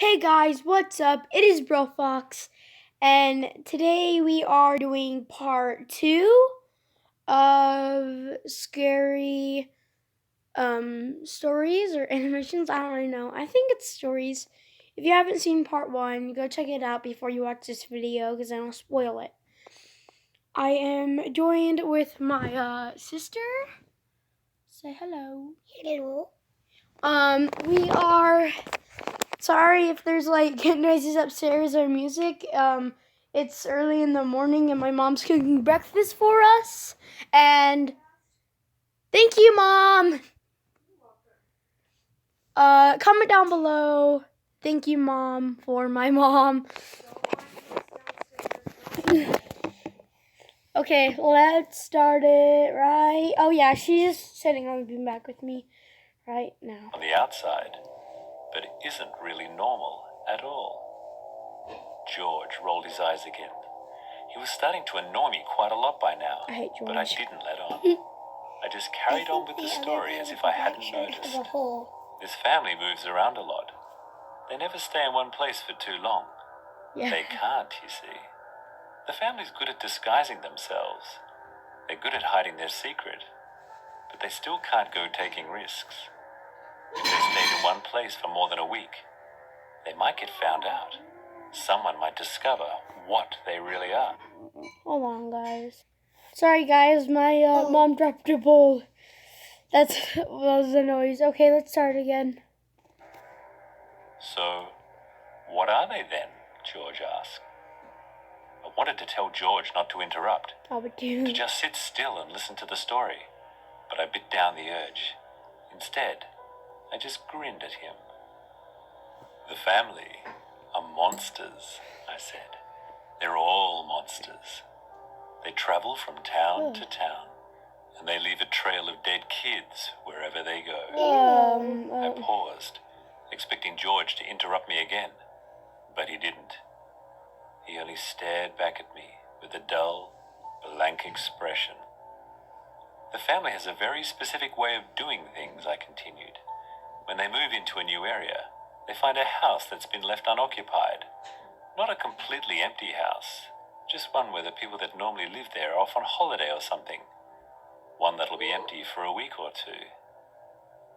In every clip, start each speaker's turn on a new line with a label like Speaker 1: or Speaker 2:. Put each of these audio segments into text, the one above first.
Speaker 1: Hey guys, what's up? It is Bro Fox, and today we are doing part two of scary stories or animations. I don't really know. I think it's stories. If you haven't seen part one, go check it out before you watch this video because I don't spoil it. I am joined with my sister. Say hello.
Speaker 2: Hello.
Speaker 1: We are sorry if there's like noises upstairs or music. It's early in the morning and my mom's cooking breakfast for us. And thank you, Mom. Comment down below. Thank you, Mom, for my mom. Okay, let's start it right. Oh yeah, she's sitting on the beanbag with me right now.
Speaker 3: On the outside, but it isn't really normal at all. George rolled his eyes again. He was starting to annoy me quite a lot by now,
Speaker 1: I hate George.
Speaker 3: but I didn't let on. I just carried on with the story as if I hadn't noticed. This family moves around a lot. They never stay in one place for too long.
Speaker 1: Yeah.
Speaker 3: They can't, you see. The family's good at disguising themselves. They're good at hiding their secret, but they still can't go taking risks. If they stayed in one place for more than a week, they might get found out. Someone might discover what they really are.
Speaker 1: Hold on, guys. Sorry, guys. My mom dropped a bowl. That was the noise. Okay, let's start again.
Speaker 3: So, what are they then? George asked. I wanted to tell George not to interrupt,
Speaker 1: I would do.
Speaker 3: to just sit still and listen to the story, but I bit down the urge. Instead, I just grinned at him. The family are monsters, I said. They're all monsters. They travel from town to town, and they leave a trail of dead kids wherever they go. I paused, expecting George to interrupt me again, but he didn't. He only stared back at me with a dull, blank expression. The family has a very specific way of doing things, I continued. When they move into a new area, they find a house that's been left unoccupied. Not a completely empty house, just one where the people that normally live there are off on holiday or something. One that'll be empty for a week or two.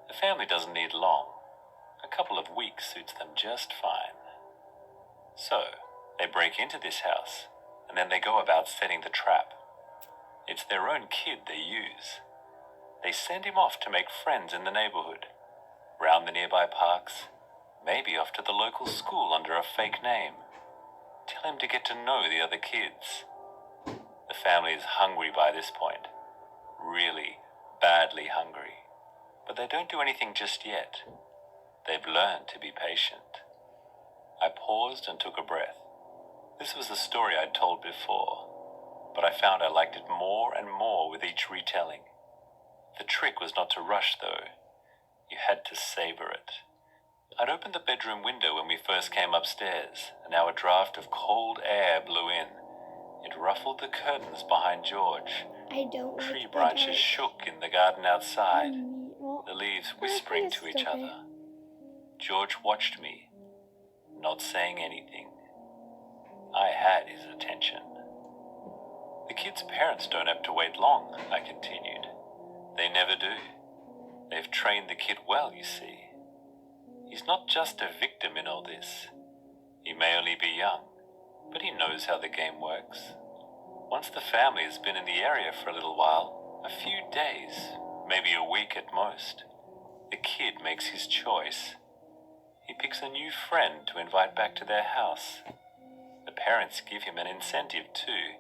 Speaker 3: The family doesn't need long. A couple of weeks suits them just fine. So, they break into this house, and then they go about setting the trap. It's their own kid they use. They send him off to make friends in the neighborhood, round the nearby parks, maybe off to the local school under a fake name. Tell him to get to know the other kids. The family is hungry by this point. Really badly hungry. But they don't do anything just yet. They've learned to be patient. I paused and took a breath. This was the story I'd told before, but I found I liked it more and more with each retelling. The trick was not to rush, though. You had to savor it. I'd opened the bedroom window when we first came upstairs, and now a draft of cold air blew in. It ruffled the curtains behind George.
Speaker 2: I don't like
Speaker 3: Tree branches shook in the garden outside,
Speaker 1: Well,
Speaker 3: the leaves whispering to each other. George watched me, not saying anything. I had his attention. The kid's parents don't have to wait long, I continued. They never do. They've trained the kid well, you see. He's not just a victim in all this. He may only be young, but he knows how the game works. Once the family has been in the area for a little while, a few days, maybe a week at most, the kid makes his choice. He picks a new friend to invite back to their house. The parents give him an incentive too.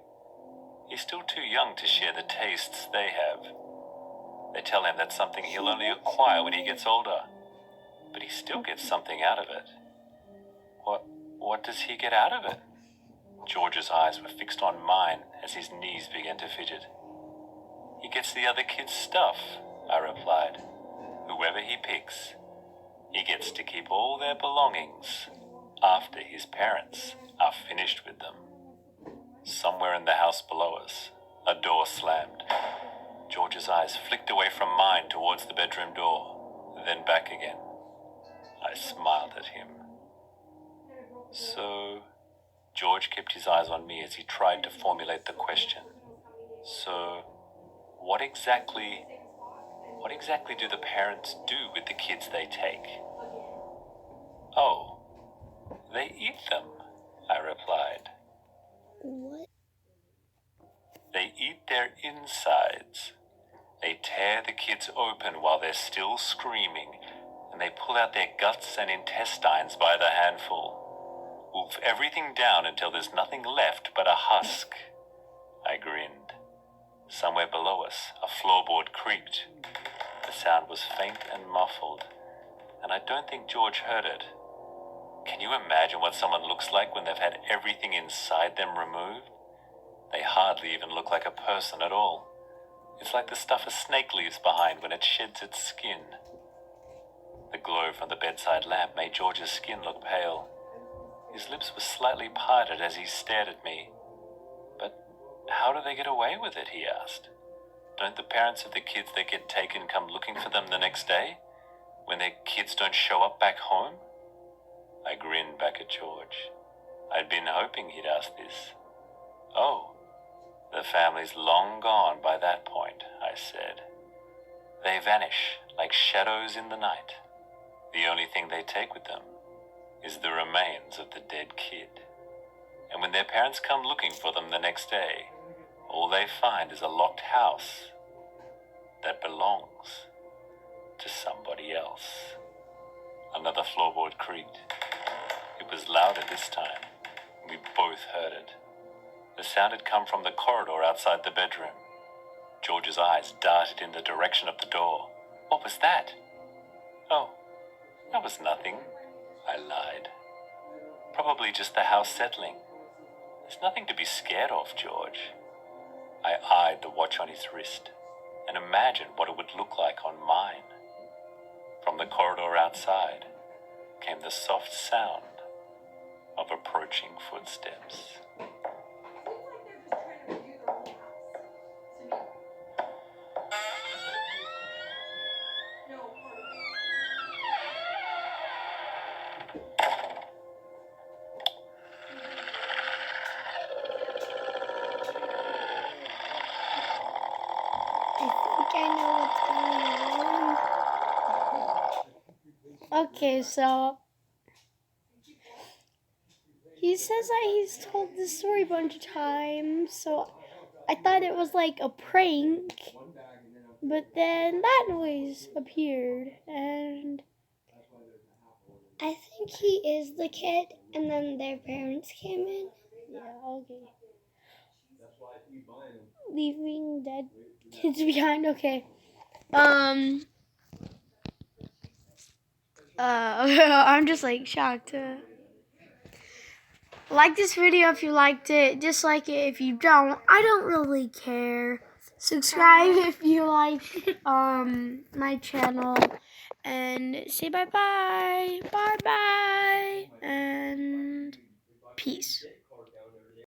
Speaker 3: He's still too young to share the tastes they have. They tell him that's something he'll only acquire when he gets older. But he still gets something out of it. What does he get out of it? George's eyes were fixed on mine as his knees began to fidget. He gets the other kids' stuff, I replied. Whoever he picks. He gets to keep all their belongings after his parents are finished with them. Somewhere in the house below us, a door slammed. George's eyes flicked away from mine towards the bedroom door, then back again. I smiled at him. So, George kept his eyes on me as he tried to formulate the question. So, what exactly do the parents do with the kids they take? Oh, they eat them, I replied.
Speaker 1: What?
Speaker 3: They eat their insides. They tear the kids open while they're still screaming, and they pull out their guts and intestines by the handful. Wolf everything down until there's nothing left but a husk. I grinned. Somewhere below us, a floorboard creaked. The sound was faint and muffled, and I don't think George heard it. Can you imagine what someone looks like when they've had everything inside them removed? They hardly even look like a person at all. It's like the stuff a snake leaves behind when it sheds its skin. The glow from the bedside lamp made George's skin look pale. His lips were slightly parted as he stared at me. But how do they get away with it, he asked. Don't the parents of the kids that get taken come looking for them the next day, when their kids don't show up back home? I grinned back at George. I'd been hoping he'd ask this. Oh, the family's long gone by that point, I said. They vanish like shadows in the night. The only thing they take with them is the remains of the dead kid. And when their parents come looking for them the next day, all they find is a locked house that belongs to somebody else. Another floorboard creaked. It was louder this time. We both heard it. The sound had come from the corridor outside the bedroom. George's eyes darted in the direction of the door. What was that? Oh, that was nothing, I lied. Probably just the house settling. There's nothing to be scared of, George. I eyed the watch on his wrist and imagined what it would look like on mine. From the corridor outside came the soft sound of approaching footsteps.
Speaker 1: I think I know what's going on. Okay, so he says that he's told this story a bunch of times, so I thought it was like a prank, but then that noise appeared, and I think he is the kid, and then their parents came in. Yeah, okay. Leaving dead kids behind, okay. I'm just like shocked. Like this video if you liked it. Dislike it if you don't. I don't really care. Subscribe if you like my channel. And say bye-bye. Bye-bye. And peace.